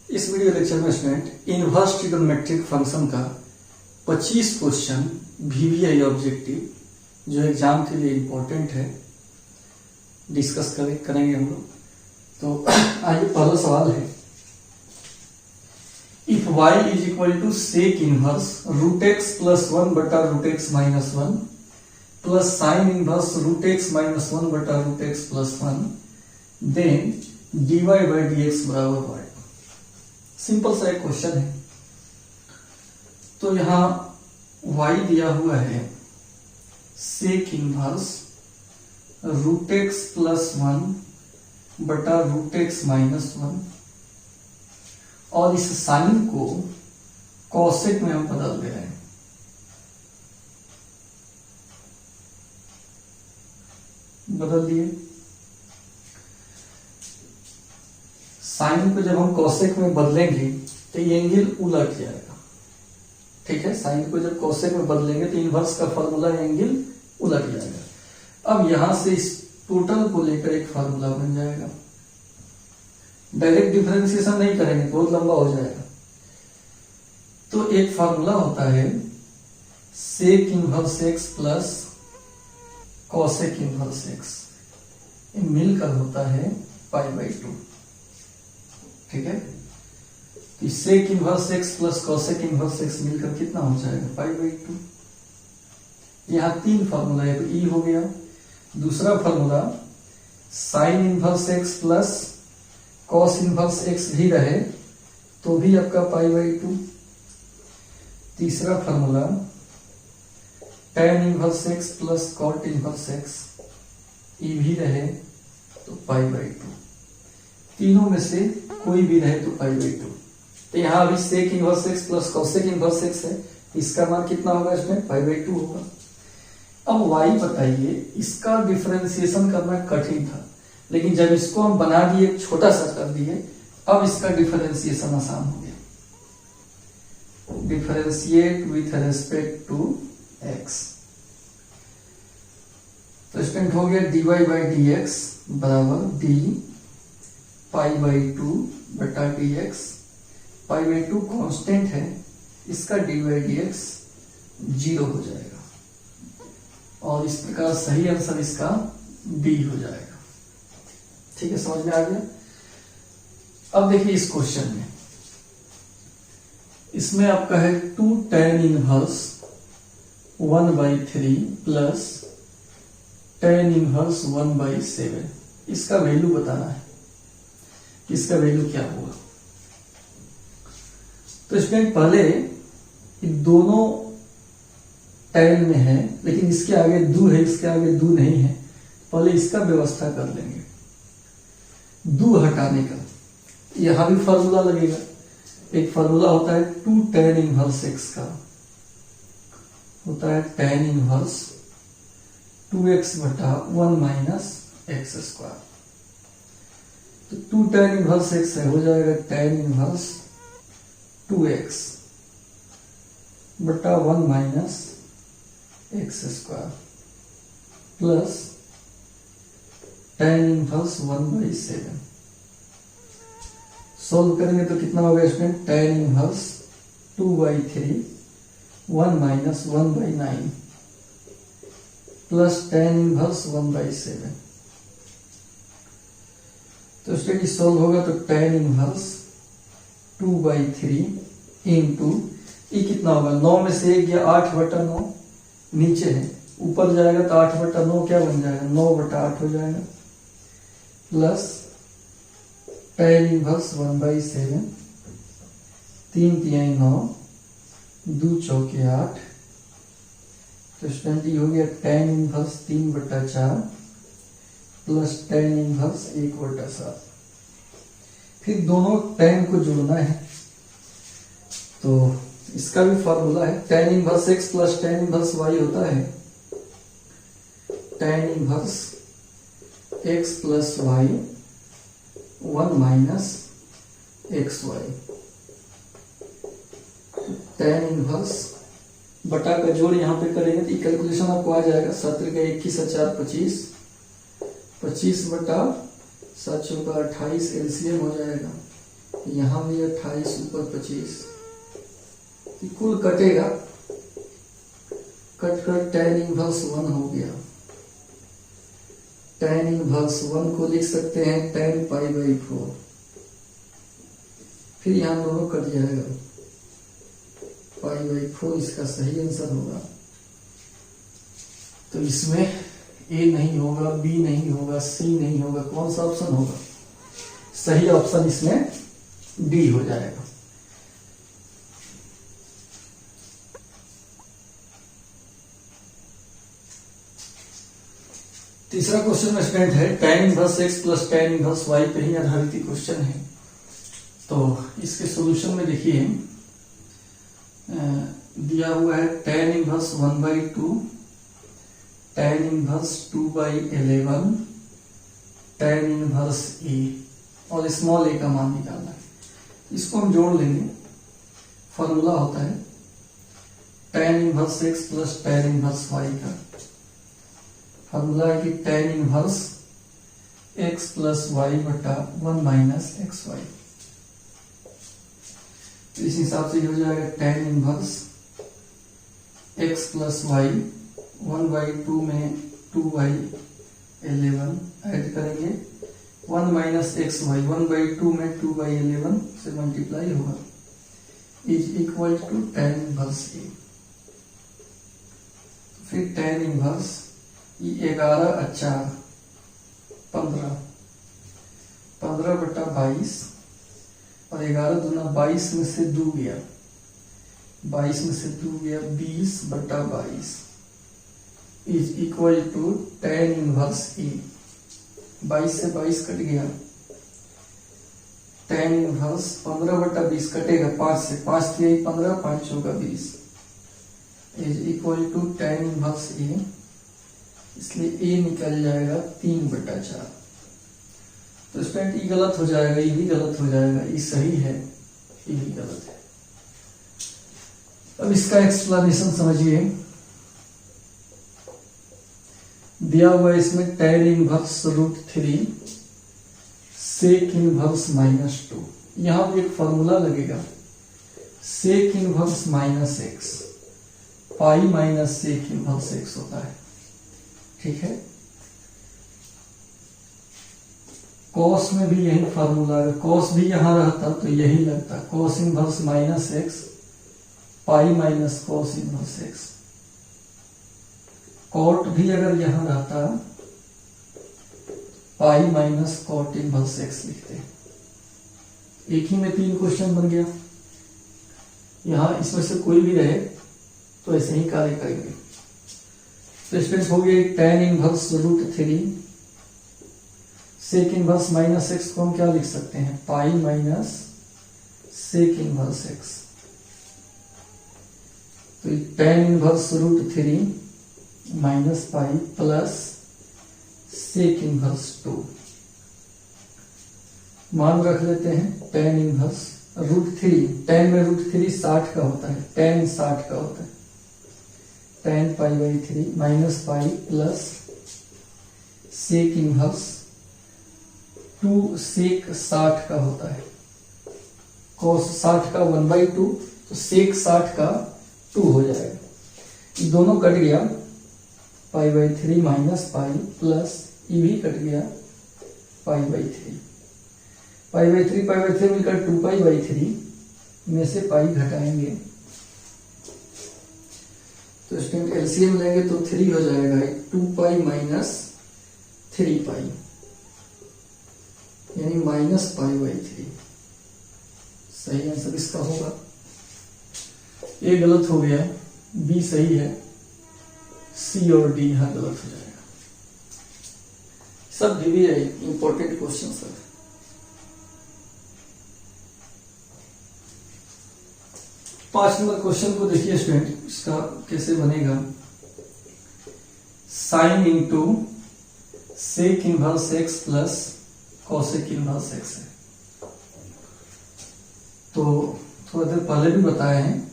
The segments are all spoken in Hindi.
इस वीडियो लेक्चर में स्टूडेंट इनवर्स ट्रिग्नोमेट्रिक फंक्शन का 25 क्वेश्चन वीवीआई ऑब्जेक्टिव जो एग्जाम के लिए इम्पोर्टेंट है डिस्कस करेंगे हम लोग। तो आइए पहला सवाल है, if y is equal to sec inverse root x plus 1 बटा root x minus 1 plus sine inverse root x minus 1 बटा root x plus 1 then dy by d x बराबर y। सिंपल सा एक क्वेश्चन है। तो यहां y दिया हुआ है sec inverse root x plus 1 बटा रूट एक्स माइनस 1 और इस साइन को कॉसेक में हम बदल दे रहे हैं। बदल दिए। साइन को जब हम कॉसेक में बदलेंगे तो ये एंगल उलट जाएगा। ठीक है, साइन को जब कॉसेक में बदलेंगे तो इनवर्स का फॉर्मूला एंगल उलट जाएगा। अब यहां से इस टोटल को लेकर एक फार्मूला बन जाएगा। डायरेक्ट डिफरेंशिएशन नहीं करेंगे, बहुत लंबा हो जाएगा। तो एक फार्मूला होता है sec inverse x plus cosec inverse x, मिलकर होता है पाई बाई 2। ठीक है, तो sec inverse x plus cosec inverse x मिलकर कितना हो जाएगा पाई बाई 2। यहां तीन फार्मूला है, तो ई हो गया। दूसरा formula sine inverse x plus cos inverse x भी रहे तो भी आपका पाई बाई 2। तीसरा formula tan inverse x plus cot inverse x, ई भी रहे तो पाई बाई 2। तीनों में से कोई भी रहे तो पाई बाई 2। तो यहां अभी sec inverse x plus cosec inverse x है, इसका मान कितना होगा इसमें पाई बाई 2 होगा। अब y बताइए, इसका डिफरेंशिएशन करना कठिन था, लेकिन जब इसको हम बना दिए एक छोटा सा कर दिए, अब इसका डिफरेंशिएशन आसान हो गया। Differentiate with respect to x, तो स्टूडेंट हो गया dy बाई डी एक्स बराबर डी पाई बाई 2 बटा d x. Pi by 2 constant है, इसका डी बाई डी एक्स 0 हो जाएगा और इस प्रकार सही आंसर इसका बी हो जाएगा। ठीक है, समझ में आ गया। अब देखिए इस क्वेश्चन में, इसमें आपका है 2 tan inverse 1/3 plus tan inverse 1/7। इसका वैल्यू बताना है, इसका वैल्यू क्या होगा। तो इसमें पहले दोनों tan में है, लेकिन इसके आगे दू है, इसके आगे दू नहीं है। पहले इसका व्यवस्था कर लेंगे, दू हटाने का। यहां भी फार्मूला लगेगा। एक फार्मूला होता है 2 tan इनवर्स एक्स का, होता है tan इनवर्स 2x बटा 1 माइनस एक्स स्क्वायर। तो 2 tan इनवर्स एक्स है, हो जाएगा tan इनवर्स 2x बटा 1 minus x square plus tan inverse 1/7। Solve करेंगे तो कितना होगा इसमें tan inverse 2/3 1 minus 1/9 plus tan inverse 1/7। तो इसमें सोल्व होगा तो tan इनवर्स 2/3 इंटू ये कितना होगा, 9 में से 1 गया 8 बटा 9, नीचे है, ऊपर जाएगा तो 8 बटा 9 क्या बन जाएगा 9 बटा 8 हो जाएगा, प्लस tan इनवर्स 1/7, 3 तिहाई 9, 2 चौके 8। तो स्टूडेंट ये हो गया tan इनवर्स 3 बटा 4 प्लस tan इनवर्स 1 बटा 7। फिर दोनों tan को जोड़ना है, तो इसका भी फॉर्मूला है tan inverse x plus tan inverse y होता है tan inverse x plus y 1 minus x y. tan inverse बटा का जोड़ यहाँ पे करेंगे तो कैलकुलेशन आपको आ जाएगा। 7 का 21 4 25, 25 बटा 7 चौका 28 एलसीएम हो जाएगा यहां भी 28 ऊपर 25, कुल कटेगा, कट कर tan इनवर्स 1 हो गया। tan इनवर्स 1 को लिख सकते हैं tan पाई बाई 4, फिर यहां दोनों कट जाएगा, पाई बाई 4 इसका सही आंसर होगा। तो इसमें ए नहीं होगा, बी नहीं होगा, सी नहीं होगा, कौन सा ऑप्शन होगा? सही ऑप्शन इसमें डी हो जाएगा। तीसरा क्वेश्चन में स्टूडेंट है tan inverse x plus tan inverse y पे ही आधारित क्वेश्चन है। तो इसके सॉल्यूशन में देखिए दिया हुआ है tan inverse 1/2, tan inverse 2/11, tan inverse a और स्मॉल a का मान निकालना है। इसको हम जोड़ लेंगे, फॉर्मूला होता है tan inverse x plus tan inverse y का। फॉर्मूला है कि tan inverse x plus y बटा 1 माइनस एक्स वाई। तो इस हिसाब से हो जाएगा tan inverse x plus y 1/2 में 2/11 ऐड करेंगे, 1 माइनस एक्स वाई 1/2 में 2/11 से मल्टीप्लाई होगा, is equal to tan inverse a। फिर tan इनवर्स 11 अच्छा 15, 15 बटा 22 और 11 दूना 22 में से 2 गया, 22 में से 2 गया 20 बटा 22 is equal to tan inverse a. 22 से 22 कट गया, tan इनवर्स 15 बटा 20 कटेगा 5 से, 5 3 15, 5 होगा 20 is equal to tan inverse a. इसलिए ए निकल जाएगा 3/4। तो स्टूडेंट ई गलत हो जाएगा, ये भी गलत हो जाएगा, ई सही है, ये भी गलत है। अब इसका एक्सप्लेनेशन समझिए। दिया हुआ है इसमें tan इनवर्स √3 sec इनवर्स -2। यहां भी एक फॉर्मूला लगेगा, sec inverse minus x, pi minus sec inverse x होता है, ठीक है। कॉस में भी यही फार्मूला है, कॉस भी यहां रहता तो यही लगता, cos inverse minus x pi minus cos inverse x. Cot भी अगर यहां रहता pi minus cot inverse x लिखते। एक ही में 3 क्वेश्चन बन गया। यहां इसमें से कोई भी रहे तो ऐसे ही कार्य करेंगे। तो स्टूडेंट हो गया tan inverse √3 sec inverse minus x को हम क्या लिख सकते हैं, pi minus sec inverse x. तो tan inverse √3 minus pi plus sec inverse 2। मान रख लेते हैं tan इनवर्स √3, tan में √3 60 का होता है, tan 60 का होता है, tan pi by 3 minus pi plus sec inverse 2 sec 60 का होता है, cos 60 का 1/2 तो सेक 60 का 2 हो जाएगा। ये दोनों कट गया, पाई बाई 3 माइनस पाई प्लस ये भी कट गया, पाई बाई 3, पाई बाई 3 मिलकर 2 पाई बाई 3 में से पाई घटाएंगे तो स्टूडेंट एलसीएम लेंगे तो 3 हो जाएगा, 2 पाई माइनस 3 पाई यानी माइनस पाई बाई 3। सही आंसर इसका होगा। ए गलत हो गया, बी सही है, सी और डी यहां गलत हो जाएगा। सब भी इंपॉर्टेंट क्वेश्चन है। पांच नंबर क्वेश्चन को देखिए स्टूडेंट, इसका कैसे बनेगा। Sine into sec inverse x plus cosec inverse x है। तो थोड़ा देर पहले भी बताए हैं,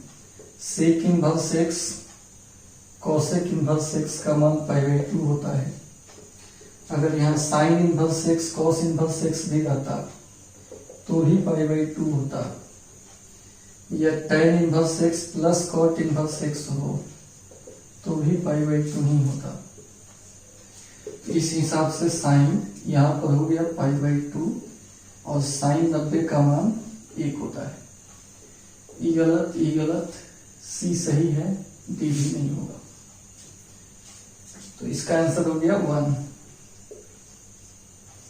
sec inverse x cosec inverse x का मान π/2 होता है। अगर यहाँ sine inverse x cos inverse x भी रहता तो ही पाई बाई 2 होता, या tan inverse x plus cot inverse x हो तो भी पाई बाई 2 ही होता। इस हिसाब से साइन यहाँ पर हो गया पाई बाई 2 और साइन 90 का मान 1 होता है। ई गलत, सी सही है, डी भी नहीं होगा। तो इसका आंसर हो गया 1।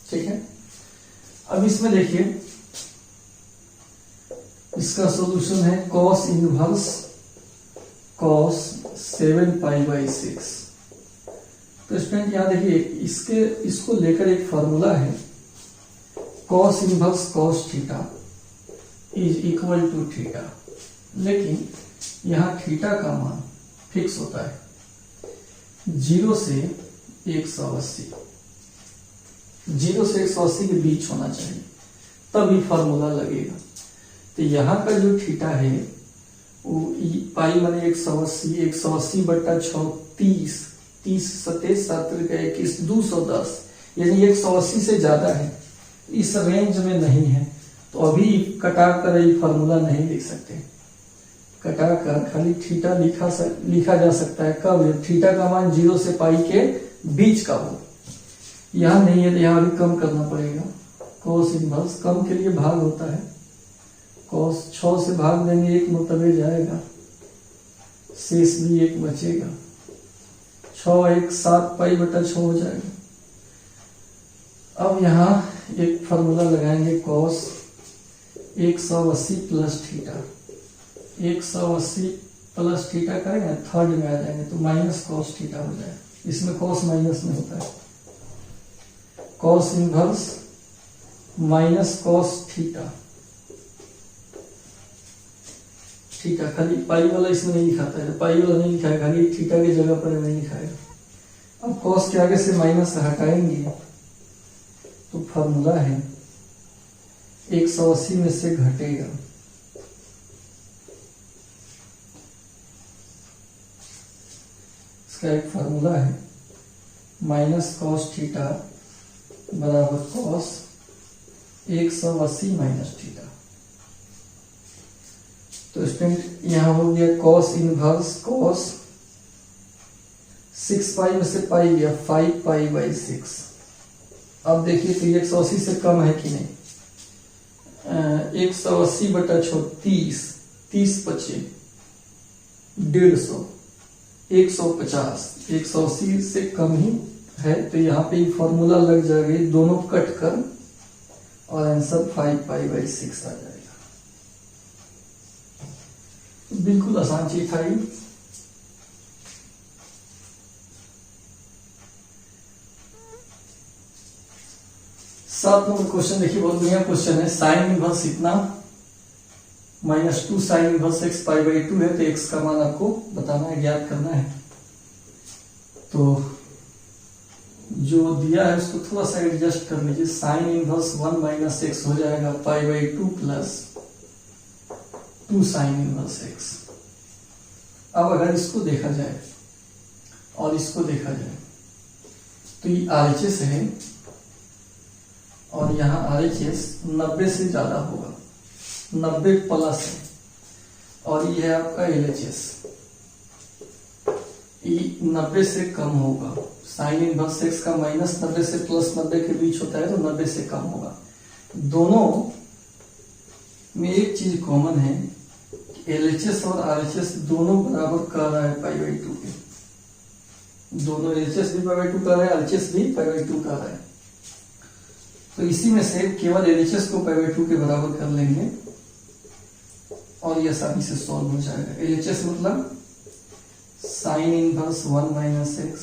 ठीक है, अब इसमें देखिए, इसका सॉल्यूशन है cos inverse cos 7 pi by 6। तो स्टूडेंट यहाँ देखिए, इसको लेकर एक फॉर्मूला है, cos inverse cos theta is equal to theta, लेकिन यहाँ थीटा का मान फिक्स होता है 0 से 180, 0 से 180 के बीच होना चाहिए, तभी फॉर्मूला लगेगा। तो यहाँ का जो थीटा है वो पाई माने 180, 180 बट्टा 6 30, 30 27 7 का 21 210, यानी 180 से ज्यादा है, इस रेंज में नहीं है। तो अभी कटा कर ये फॉर्मूला नहीं लिख सकते, कटा कर खाली थीटा लिखा जा सकता है। कब? थीटा का मान 0 से पाई के बीच का हो। यहाँ नहीं है तो यहाँ भी कम करना पड़ेगा। cos इनवर्स कम के लिए भाग होता है, cos 6 से भाग देंगे 1 मुर्तबे जाएगा, शेष भी 1 बचेगा, 6 1 7 पाई बटा 6 हो जाएगा। अब यहाँ एक फॉर्मूला लगाएंगे, cos 180 plus theta, 180 plus theta करेंगे थर्ड में आ जाएंगे तो माइनस cos थीटा हो जाएगा। इसमें cos माइनस में होता है, cos inverse minus cos theta. Theta खाली पाई वाला इसमें नहीं लिखा है, पाई वाला नहीं लिखा है, खाली थीटा की जगह पर नहीं लिखा है। अब cos के आगे से माइनस हटाएंगे तो फॉर्मूला है 180 में से घटेगा, इसका एक फॉर्मूला है माइनस cos थीटा बराबर cos 180 माइनस थीटा। तो स्टूडेंट यहाँ हो गया cos इनवर्स cos 6 पाई में से पाई गया 5 पाई बाई 6। अब देखिए तो 180 से कम है कि नहीं, 180 बटा 30, 30 बचे 150, 150, 180 से कम ही है, तो यहाँ पे फॉर्मूला लग जाएगा, दोनों कट कर और आंसर 5 पाई बाई 6 आ जाएगा। बिल्कुल आसान चीज था ये। सात नंबर क्वेश्चन देखिए, बहुत बढ़िया क्वेश्चन है। साइन इनवर्स इतना -2 sine inverse x pi by 2 है, तो x का मान आपको बताना है, ज्ञात करना है। तो जो दिया है उसको थोड़ा सा एडजस्ट कर लीजिए। साइन इनवर्स 1 माइनस x हो जाएगा पाई by 2 plus 2 sine inverse x। अब अगर इसको देखा जाए और इसको देखा जाए तो ये RHS है और यहाँ RHS 90 से ज्यादा होगा, 90 प्लस है, और ये है आपका LHS, ये 90 से कम होगा। साइन इनवर्स x का -90 से +90 के बीच होता है, तो 90 से कम होगा। दोनों में एक चीज कॉमन है, LHS और RHS दोनों बराबर कर रहा है पाई बाई 2 के, दोनों LHS भी पाई बाई 2 कर रहा है, RHS भी पाई बाई 2 कर रहा है। तो इसी में से केवल LHS को पाई बाई 2 के बराबर कर लेंगे और ये आसानी से सॉल्व हो जाएगा। LHS मतलब साइन इनवर्स 1 माइनस x,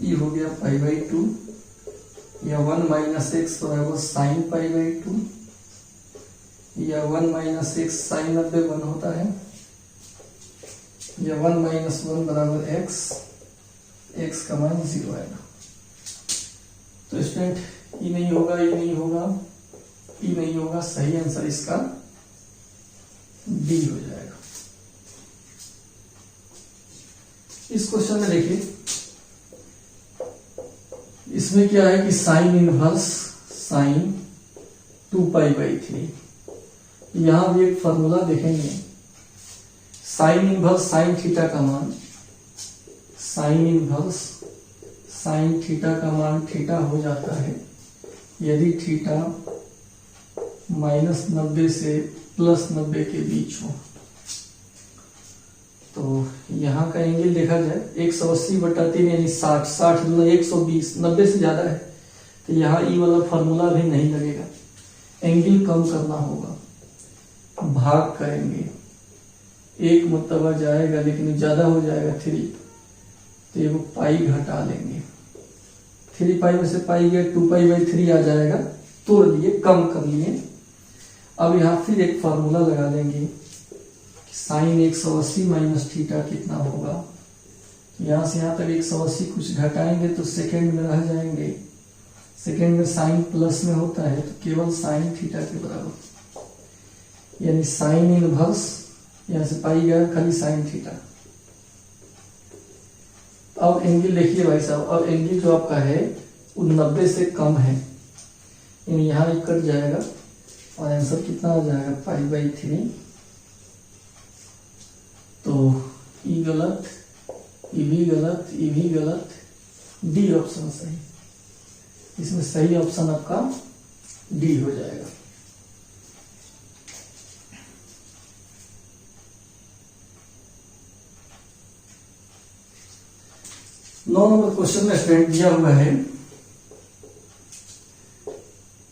ये हो गया पाई बाई 2, या 1 माइनस x बराबर साइन पाई बाई 2, या 1 माइनस x साइन 90 1 होता है, या 1 माइनस 1 बराबर x, x का मान 0 आएगा। तो स्टूडेंट ये नहीं होगा, ये नहीं होगा, ये नहीं होगा, सही आंसर इसका डी हो जाएगा। इस क्वेश्चन में देखिए, इसमें क्या है कि साइन इनवर्स साइन 2π/3। यहां भी एक फॉर्मूला देखेंगे, साइन इनवर्स साइन थीटा का मान, साइन इनवर्स साइन थीटा का मान थीटा हो जाता है यदि थीटा -90 से +90 के बीच हो। तो यहाँ का एंगल देखा जाए 180/3 यानी 60, 60 दूना 120, 90 से ज्यादा है तो यहाँ ई वाला फॉर्मूला भी नहीं लगेगा। एंगल कम करना होगा, भाग करेंगे, एक मरतबा जाएगा लेकिन ज्यादा हो जाएगा 3, तो ये पाई घटा लेंगे, 3π में से पाई गया 2π/3 आ जाएगा, तोड़ लिए, कम कर लिए। अब यहाँ फिर एक फॉर्मूला लगा लेंगे कि साइन 180 माइनस थीटा कितना होगा। यहाँ से यहाँ तक 180 कुछ घटाएंगे तो सेकेंड में रह जाएंगे, सेकेंड में साइन प्लस में होता है तो केवल साइन थीटा के बराबर, यानी साइन इनवर्स, यहाँ से पाई गया खाली साइन थीटा। अब एंगल देखिए भाई साहब, अब एंगल जो आपका है वो 90 से कम है, यानी यहाँ एक कट जाएगा और आंसर कितना आ जाएगा π/3। तो ई गलत, ई भी गलत, ई भी गलत, डी ऑप्शन सही। इसमें सही ऑप्शन आपका डी हो जाएगा। नौ नंबर क्वेश्चन में स्टूडेंट दिया हुआ है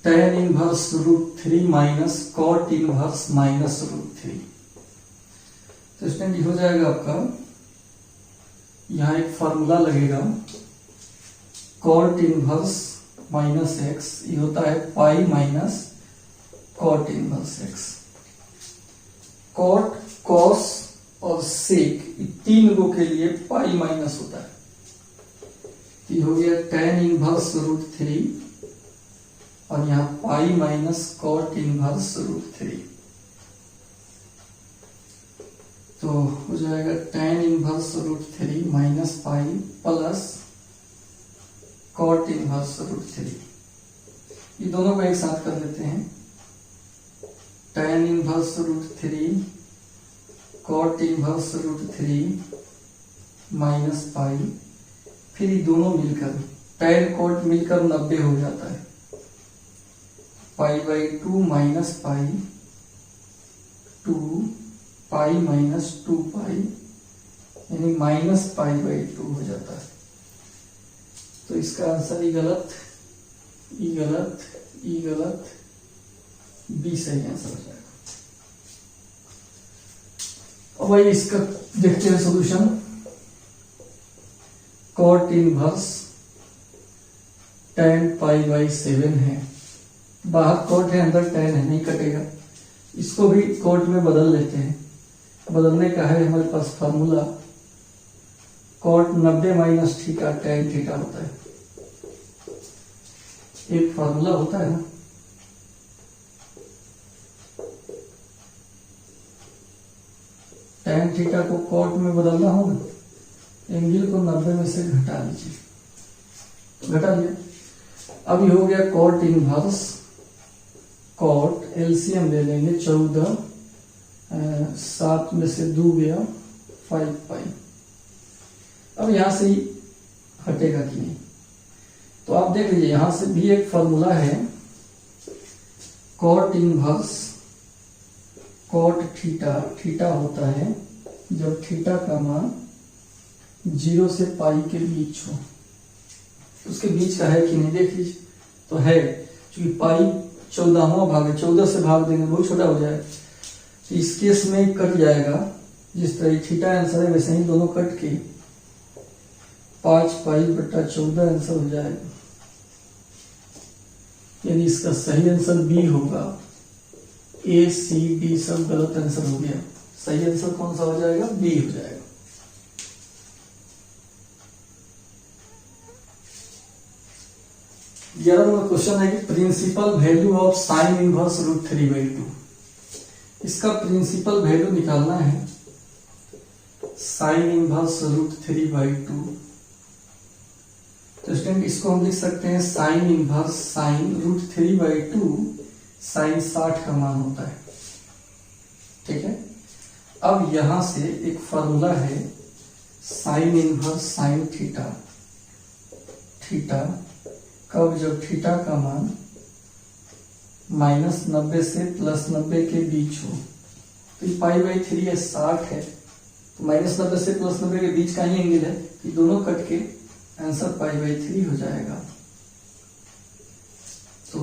tan inverse √3 minus cot inverse -√3। तो स्टूडेंट ये हो जाएगा आपका, यहाँ एक फॉर्मूला लगेगा cot इनवर्स -x, ये होता है pi minus cot inverse x। cot, cos और sec ये तीन गो के लिए पाई माइनस होता है, ये हो गया tan इनवर्स √3 और यहाँ पाई माइनस cot इनवर्स √3। तो हो जाएगा tan inverse √3 minus pi plus cot inverse √3। ये दोनों को एक साथ कर देते हैं, tan inverse √3 cot inverse √3 minus पाई, फिर ये दोनों मिलकर tan cot मिलकर 90 हो जाता है, π/2 माइनस पाई 2 पाई माइनस 2π यानी -π/2 हो जाता है। तो इसका आंसर ई गलत, ई गलत, ई गलत, बी सही आंसर हो जाएगा। और भाई इसका देखते हैं सॉल्यूशन। cot इनवर्स tan π/7 है, बाहर cot है अंदर tan है, नहीं कटेगा। इसको भी cot में बदल लेते हैं, बदलने का है हमारे पास formula, cot 90 minus theta tan theta होता है, एक फार्मूला होता है ना। tan थीटा को cot में बदलना होगा, एंगल को 90 में से घटा लीजिए, तो घटा लिया। अब ये हो गया cot इनवर्स, cot एलसीएम ले लेंगे 14, 7 में से 2 गया 5π। अब यहां से ही हटेगा कि नहीं, तो आप देख लीजिए यहां से भी एक फॉर्मूला है, cot inverse cot theta, theta होता है जब थीटा का मान 0 से पाई के बीच हो। उसके बीच का है कि नहीं देख लीजिए, तो है, क्योंकि पाई 14वां भाग है, 14 से भाग देंगे बहुत छोटा हो जाएगा, तो इस केस में कट जाएगा। जिस तरह थीटा आंसर है वैसे ही दोनों कट के 5π/14 आंसर हो जाएगा, यानी इसका सही आंसर बी होगा। ए सी डी सब गलत आंसर हो गया, सही आंसर कौन सा हो जाएगा, बी हो जाएगा। ग्यारह नंबर क्वेश्चन है कि principal value of sine inverse √3/2। इसका प्रिंसिपल वैल्यू निकालना है, साइन इनवर्स √3/2। तो स्टूडेंट इसको हम लिख सकते हैं साइन इनवर्स साइन √3/2 साइन 60 का मान होता है। ठीक है, अब यहां से एक फॉर्मूला है sine inverse sine theta, theta कब जब थीटा का मान -90 से +90 के बीच हो। तो ये π/3 है, 60 है, तो -90 से +90 के बीच का ही एंगल है, कि दोनों कट के आंसर π/3 हो जाएगा। तो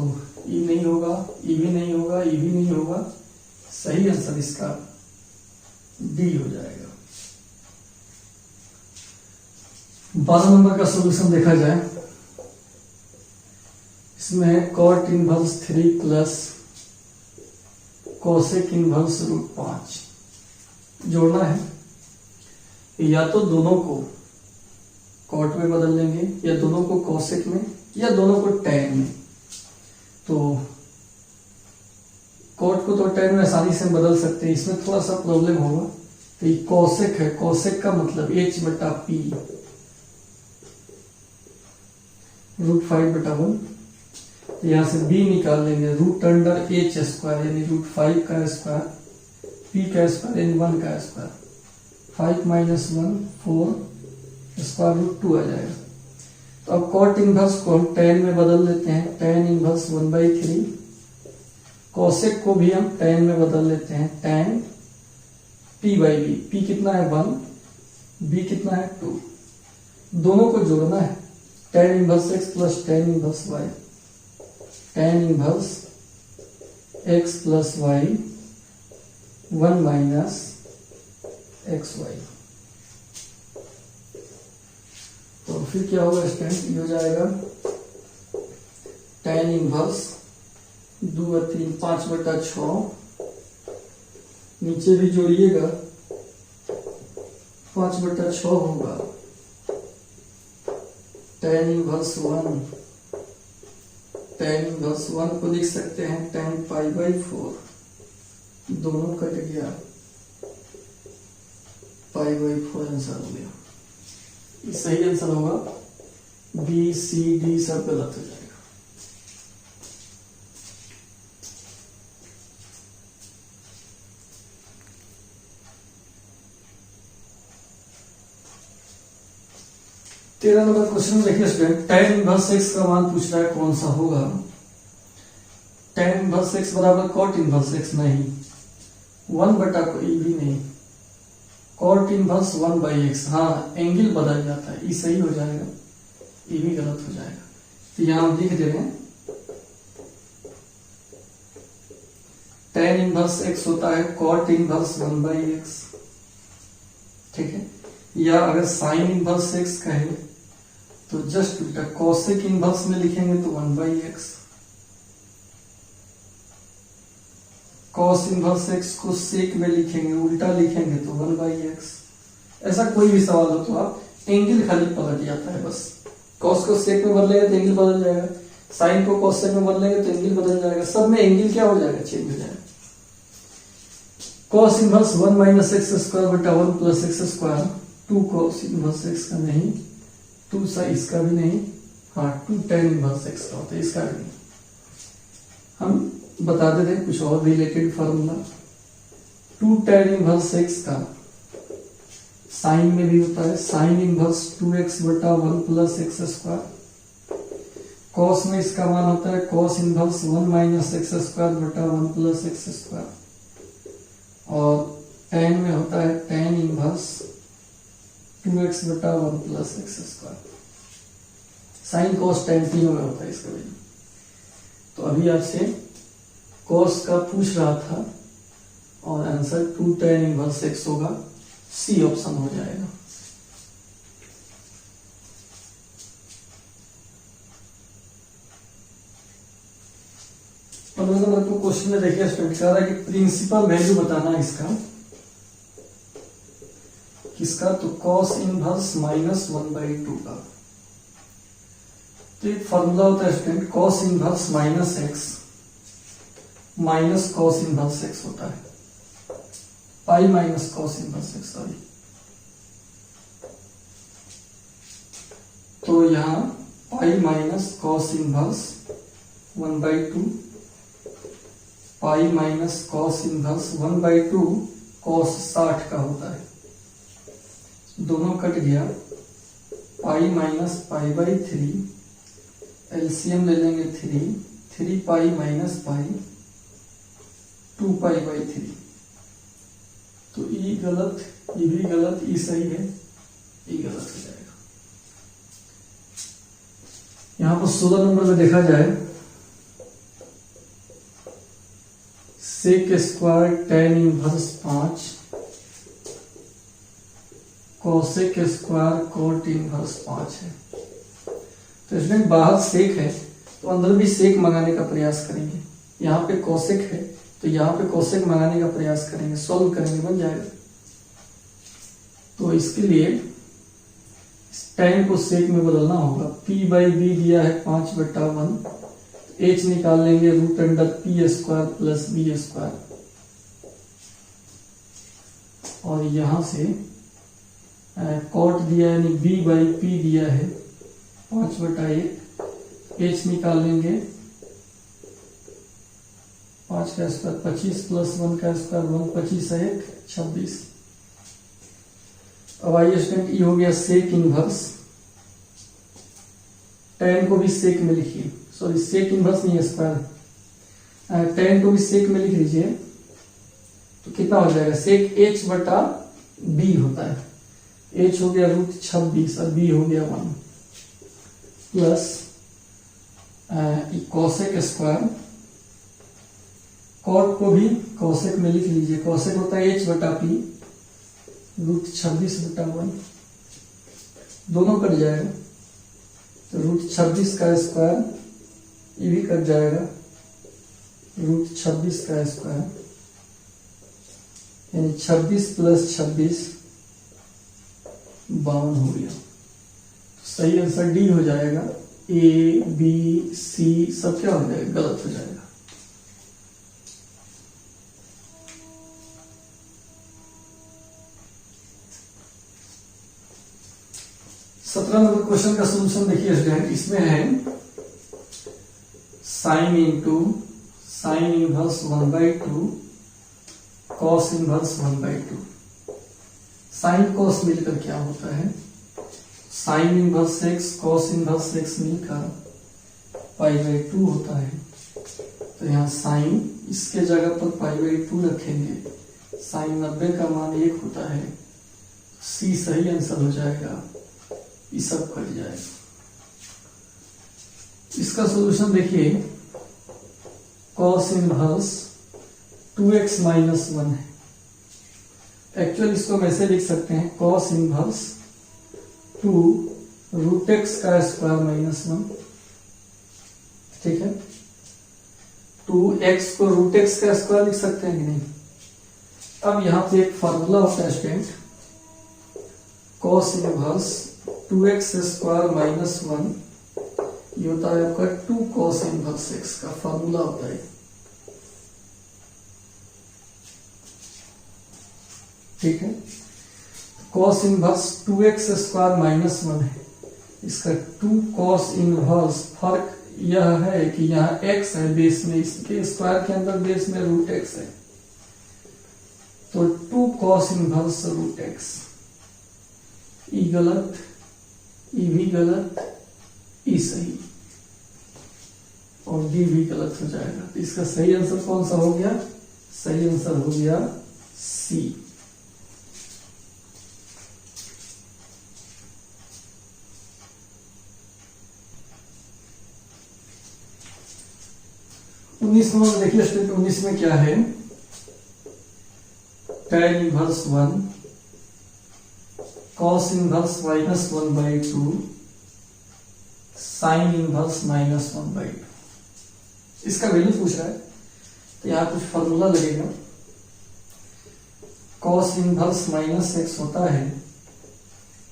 ई नहीं होगा, ई भी नहीं होगा, ई भी नहीं होगा, सही आंसर इसका डी हो जाएगा। 12 नंबर का सॉल्यूशन देखा जाए, इसमें है cot inverse 3 plus cosec inverse √5 जोड़ना है। या तो दोनों को कॉट में बदल लेंगे, या दोनों को कोसेक में, या दोनों को टैन में। तो कॉट को तो टैन में आसानी से बदल सकते हैं, इसमें थोड़ा सा प्रॉब्लम होगा। तो ये कोसेक है, कोसेक का मतलब h/p √5/1। यहां से b निकाल लेंगे, √h² यानी √5 का स्क्वायर, p का स्क्वायर यानी 1 का स्क्वायर, 5 - 1 4 √2 आ जाएगा। तो अब कॉट इनवर्स को हम टैन में बदल लेते हैं, टैन इनवर्स 1/3। कोसेक को भी हम टैन में बदल लेते हैं, टैन p/b। p कितना है 1, b कितना है 2। दोनों को जोड़ना है, tan inverse x plus tan inverse y, tan inverse x plus y 1 - xy। तो फिर क्या होगा स्टूडेंट, ये हो जाएगा टैन इनवर्स 2 और 3 5/6, नीचे भी जोड़िएगा 5/6 होगा। टैन इनवर्स 1, टैन इनवर्स 1 को लिख सकते हैं टैन π/4, दोनों कट गया, π/4 आंसर हो गया। ये सही आंसर होगा, बी सी डी सब गलत हो जाएगा। तेरह नंबर क्वेश्चन देखिए स्टूडेंट, टैन इनवर्स x का मान पूछ रहा है, कौन सा होगा। टैन इनवर्स x बराबर कॉट इनवर्स x नहीं, 1/ कोई भी नहीं, कॉट इनवर्स 1/x। हाँ, एंगल बदल जाता है, ये सही हो जाएगा, ये भी गलत हो जाएगा। तो यहां हम लिख दे रहे हैं टैन इनवर्स x होता है कॉट इनवर्स 1/x। ठीक है, या अगर साइन इनवर्स x कहे तो जस्ट उल्टा, कोसेक इनवर्स में लिखेंगे तो 1/x, कॉस इनवर्स x को सेक में लिखेंगे, उल्टा लिखेंगे तो 1/x। ऐसा कोई भी सवाल हो तो आप एंगल खाली पलट जाता है बस। कॉस को सेक में बदलेंगे तो एंगल बदल जाएगा, साइन को कोसेक में बदलेंगे तो एंगल बदल जाएगा, सब में एंगल क्या हो जाएगा, चेंज हो जाएगा। Cos inverse 1 - x² 1 + x², 2 cos inverse x का नहीं, 2 सा इसका भी नहीं, हाँ 2 टैन इनवर्स x का होता है, इसका भी नहीं। हम बता देते हैं कुछ और related formula. 2 tan inverse x का साइन में भी होता है, sign inverse 2x/1 + x²। Cos में इसका मान होता है कॉस इनवर्स 1 - x² 1 + x²। और टैन में होता है tan inverse 2x/1 + x²। Sine cos tan तीनों में होता है इसका वैल्यू। तो अभी आपसे कॉस का पूछ रहा था और आंसर 2 टैन इनवर्स x होगा, सी ऑप्शन हो जाएगा। पंद्रह नंबर को क्वेश्चन में देखिए स्टूडेंट कह रहा है कि प्रिंसिपल वैल्यू बताना इसका, किसका, तो कॉस इनवर्स -1/2 का। तो एक फॉर्मूला होता है student, cos inverse -x minus cos inverse x होता है, पाई minus cos inverse x, sorry. तो यहां पाई माइनस कॉस इनवर्स 1/2 पाई माइनस कॉस इनवर्स 1/2 कॉस 60 का होता है, दोनों कट गया, pi minus pi by 3, LCM ले लेंगे 3 pi minus pi 2 pi by 3। तो ई गलत, ई भी गलत, ई सही है, ई गलत हो जाएगा। यहां पर 16 नंबर में देखा जाए, sec square tan inverse 5 cosec square cot inverse 5 है। तो इसमें बाहर सेक है तो अंदर भी सेक मंगाने का प्रयास करेंगे। यहाँ पे कोसेक है तो यहाँ पे कोसेक मंगाने का प्रयास करेंगे, सॉल्व करेंगे, बन जाएगा। तो इसके लिए tan को सेक में बदलना होगा। p बाई बी दिया है 5/1, h निकाल लेंगे √p² प्लस b², और यहां से कॉट दिया है, यानी b बाई पी दिया है 5/1, h निकाल लेंगे 5 का स्क्वायर 25 प्लस 1 का स्क्वायर 1, 25 है 1, 26। अब आइए स्टूडेंट, ये हो गया सेक इनवर्स। tan को भी सेक में लिखिए, सॉरी सेक इनवर्स नहीं है स्क्वायर, tan को भी सेक में लिख लीजिए। तो कितना हो जाएगा, सेक h/b होता है, h हो गया √26 और b हो गया 1, प्लस कोसेक स्क्वायर, कॉट को भी कोसेक में लिख लीजिए, कोसेक होता है h/p √26/1, दोनों कट जाएगा तो √26 का स्क्वायर, ये भी कट जाएगा √26 का स्क्वायर, यानी 26 प्लस 26 52 हो गया। तो सही आंसर डी हो जाएगा। ए बी सी सब क्या हो जाएगा, गलत हो जाएगा। सत्रह नंबर क्वेश्चन का सोल्यूशन देखिए स्टूडेंट, इसमें है sign inverse 1/2 cos inverse 1/2। Sine cos मिलकर क्या होता है, sine inverse x cos inverse x मिलकर π/2 होता है। तो यहाँ साइन, इसके जगह पर π/2 रखेंगे, साइन 90 का मान 1 होता है, सी सही आंसर हो जाएगा, ये सब कट जाएगा। इसका सॉल्यूशन देखिए, कॉस इनवर्स 2x - 1 है। एक्चुअली इसको हम ऐसे लिख सकते हैं, कॉस इनवर्स 2 √x² - 1, ठीक है। 2x को √x² लिख सकते हैं कि नहीं। अब यहां पे एक फॉर्मूला होता है स्टूडेंट, कॉस इनवर्स 2x² - 1, ये होता है आपका 2 cos इनवर्स x का फॉर्मूला होता है, ठीक है। cos इनवर्स 2x² - 1 है, इसका 2 cos इनवर्स, फर्क यह है कि यहाँ x है बेस में, इसके स्क्वायर के अंदर बेस में √x है, तो 2 cos इनवर्स √x, ई गलत, ई भी गलत, ई सही, और डी भी गलत हो जाएगा। तो इसका सही आंसर कौन सा हो गया, सही आंसर हो गया सी। उन्नीस नंबर देखिए स्टूडेंट, 19 में क्या है, tan inverse 1 cos inverse -1/2 sign inverse -1/2। इसका वैल्यू पूछ रहा है, तो यहां कुछ फॉर्मूला लगेगा। cos इनवर्स -x होता है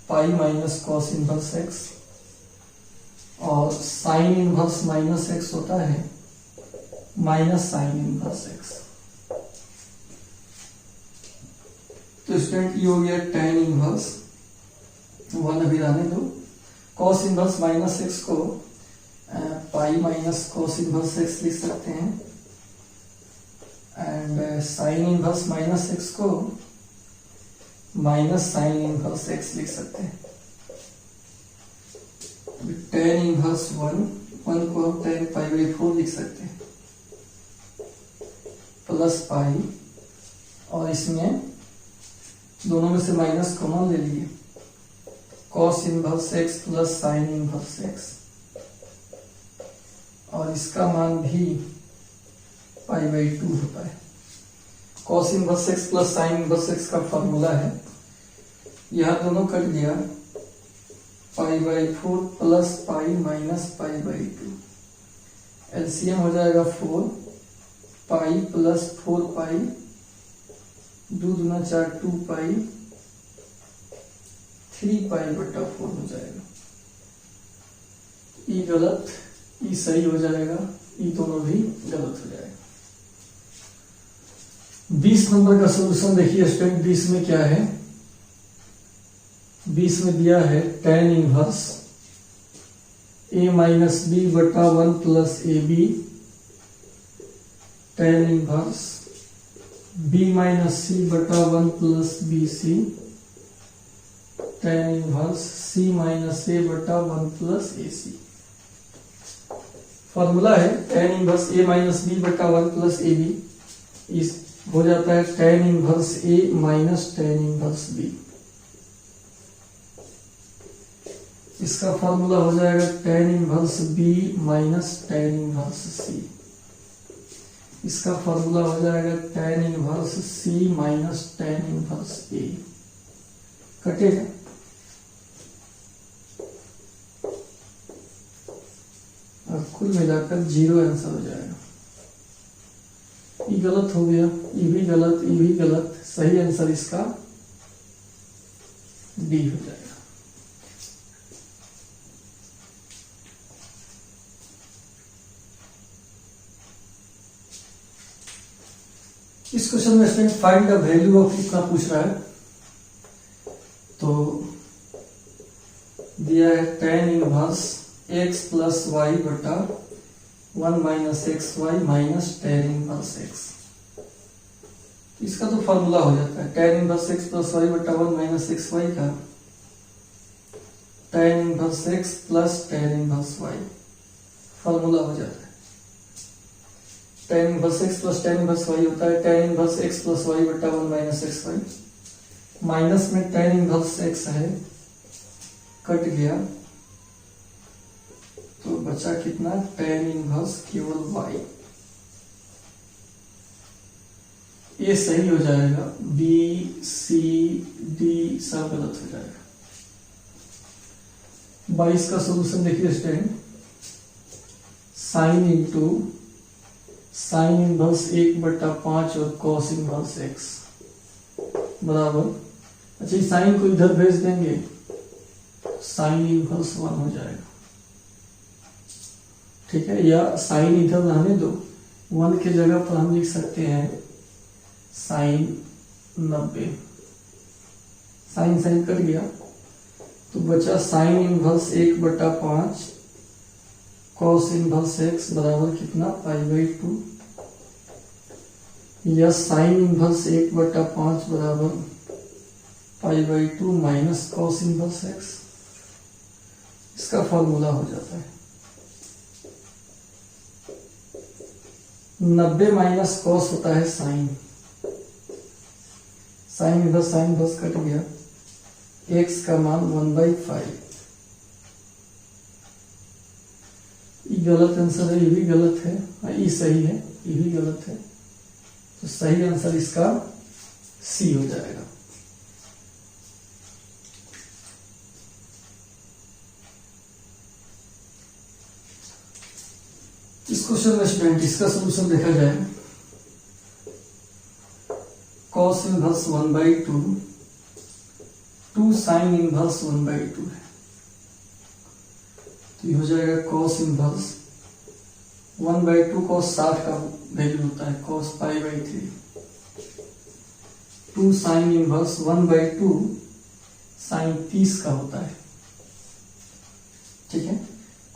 pi minus cos inverse x, और साइन इनवर्स -x होता है माइनस साइन इनवर्स x। तो स्टूडेंट ये हो गया tan इनवर्स 1, अभी रहने दो। cos इनवर्स -x को pi minus cos inverse x लिख सकते हैं, and sine inverse minus x को माइनस साइन इनवर्स एक्स लिख सकते हैं। टेन इनवर्स वन को हम टेन पाई बाई 4 लिख सकते हैं प्लस पाई, और इसमें दोनों में से माइनस कॉमन ले लिए, cos inverse x plus sine inverse x, और इसका मान भी पाई बाई 2 होता है। Cos inverse x plus sine inverse x का फॉर्मूला है, यह दोनों कट गया, pi by 4 plus pi minus pi by 2, LCM हो जाएगा 4 पाई प्लस 4 पाई, 2 दूना 4 2 पाई, 3 पाई बटा 4 हो जाएगा। ई गलत, ई सही हो जाएगा, ई दोनों भी गलत हो जाएगा। 20 नंबर का सॉल्यूशन देखिए स्टेप 20 में क्या है। 20 में दिया है tan inverse a minus b बटा 1 plus a b, tan inverse b minus c बटा 1 plus b c, tan inverse c minus a बटा 1 प्लस ए सी। फॉर्मूला है tan inverse a minus b बटा 1 प्लस ए बी, इस हो जाता है tan inverse a minus tan inverse b। इसका फॉर्मूला हो जाएगा tan inverse b minus tan inverse c। इसका फॉर्मूला हो जाएगा tan inverse c minus tan inverse a। कटेगा, और कुल मिलाकर 0 आंसर हो जाएगा। ये गलत हो गया, ये भी गलत, ये भी गलत, सही आंसर इसका डी हो जाएगा। इस क्वेश्चन में student find the value of कितना पूछ रहा है, तो दिया है tan inverse x plus y बटा 1 minus x y minus tan inverse x। इसका तो फॉर्मूला हो जाता है tan inverse x plus y बटा 1 माइनस एक्स वाई का tan inverse x plus tan inverse y formula हो जाता है। tan inverse x plus tan inverse y होता है tan inverse x plus y बटा 1 माइनस एक्स वाई, माइनस में tan इनवर्स x है, कट गया तो बचा कितना, tan इनवर्स केवल y। ये सही हो जाएगा, b c d सब गलत हो जाएगा। 22 का सॉल्यूशन देखिए student, sign into sine inverse 1/5 और कॉस इनवर्स x बराबर, अच्छा इस साइन को इधर भेज देंगे, साइन इनवर्स 1 हो जाएगा। ठीक है, या साइन इधर रहने दो, 1 की जगह पर हम लिख सकते हैं साइन 90, साइन साइन कट गया तो बचा sine inverse 1/5 cos inverse x बराबर कितना, पाई बाई 2, या साइन इनवर्स 1/5 बराबर पाई by 2 minus cos inverse x। इसका फॉर्मूला हो जाता है 90 माइनस कॉस होता है साइन, साइन इनवर्स कट गया, x का मान 1/5। ये गलत आंसर है, ये भी गलत है, ये सही है, ये भी गलत है, तो सही आंसर इसका सी हो जाएगा। इस क्वेश्चन में स्टूडेंट इसका सॉल्यूशन देखा जाए, कॉस इनवर्स 1/2 2 साइन इनवर्स 1/2 है, तो ये हो जाएगा कॉस इनवर्स 1/2 कॉस 60 का वैल्यू होता है, cos pi by 3, 2 sine inverse 1/2 sine 30 का होता है। ठीक है,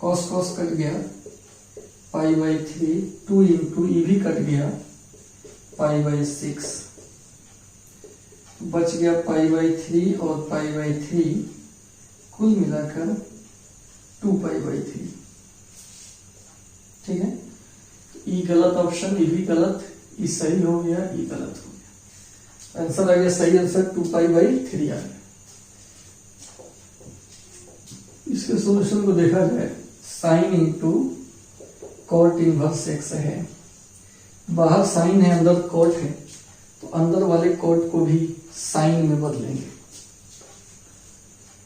कॉस कट गया, पाई बाई 3, 2 इंटू ई भी कट गया, पाई बाई 6, बच गया पाई बाई 3 और पाई बाई 3, कुल मिलाकर 2 पाई बाई 3। ठीक है, ई गलत ऑप्शन, ई भी गलत, ई सही हो गया, ई गलत हो गया। आंसर आ गया, सही आंसर 2 पाई बाई 3 आ गया। इसके सॉल्यूशन को देखा जाए, sine into cot inverse x है, बाहर साइन है अंदर कॉट है, तो अंदर वाले कॉट को भी साइन में बदलेंगे।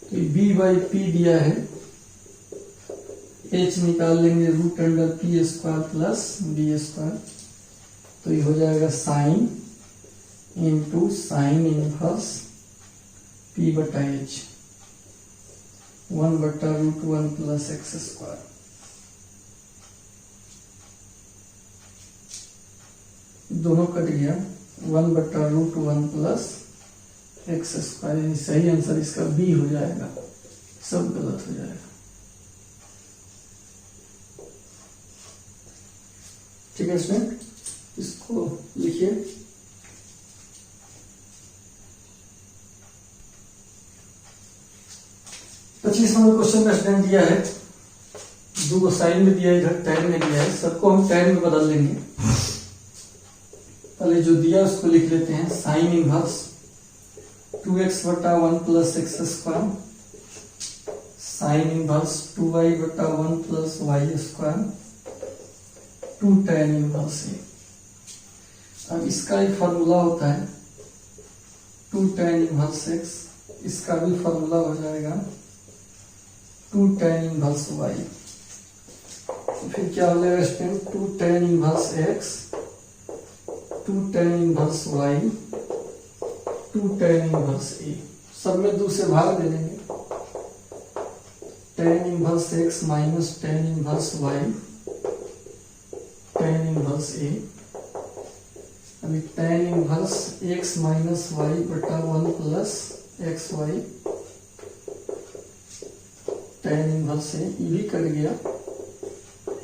तो बी बाई पी दिया है, एच निकाल लेंगे root under p square plus b square, तो ये हो जाएगा sine into sine inverse p बटा एच 1/√1 प्लस एक्स स्क्वायर। दोनों कट गया, 1/√1 प्लस एक्स स्क्वायर। सही आंसर इसका बी हो जाएगा, सब गलत हो जाएगा। ठीक है स्टूडेंट, इसको लिखिए। पच्चीस नंबर क्वेश्चन में स्टूडेंट दिया है, दो साइन में दिया है, इधर टैन में दिया है, सबको हम टैन में बदल लेंगे। पहले जो दिया उसको लिख लेते हैं, sine inverse 2x/1 plus x square, sine inverse 2y/1 plus y square, 2 tan inverse है। अब इसका एक फार्मूला होता है 2 tan इनवर्स x, इसका भी फार्मूला हो जाएगा 2 tan इनवर्स y। तो फिर क्या हो जाएगा student, 2 tan inverse x, 2 tan inverse y, 2 tan inverse a। सब में 2 से भाग दे देंगे, tan inverse x minus tan inverse y, tan inverse a। अभी tan inverse x minus y बटा 1 plus x y, tan inverse a, ये भी कट गया,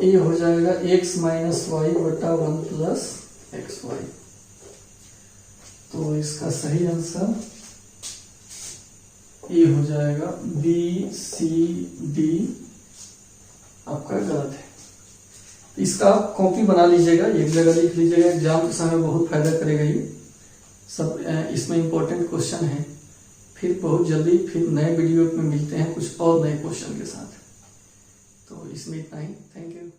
a हो जाएगा x माइनस वाई बटा 1 प्लस एक्स वाई। तो इसका सही आंसर ए हो जाएगा, बी सी डी आपका गलत है। इसका आप कॉपी बना लीजिएगा, एक जगह लिख लीजिएगा, एग्जाम के समय बहुत फायदा करेगा ये सब। इसमें इंपॉर्टेंट क्वेश्चन है। फिर बहुत जल्दी फिर नए वीडियो में मिलते हैं कुछ और नए क्वेश्चन के साथ। तो इसमें इतना ही, थैंक यू।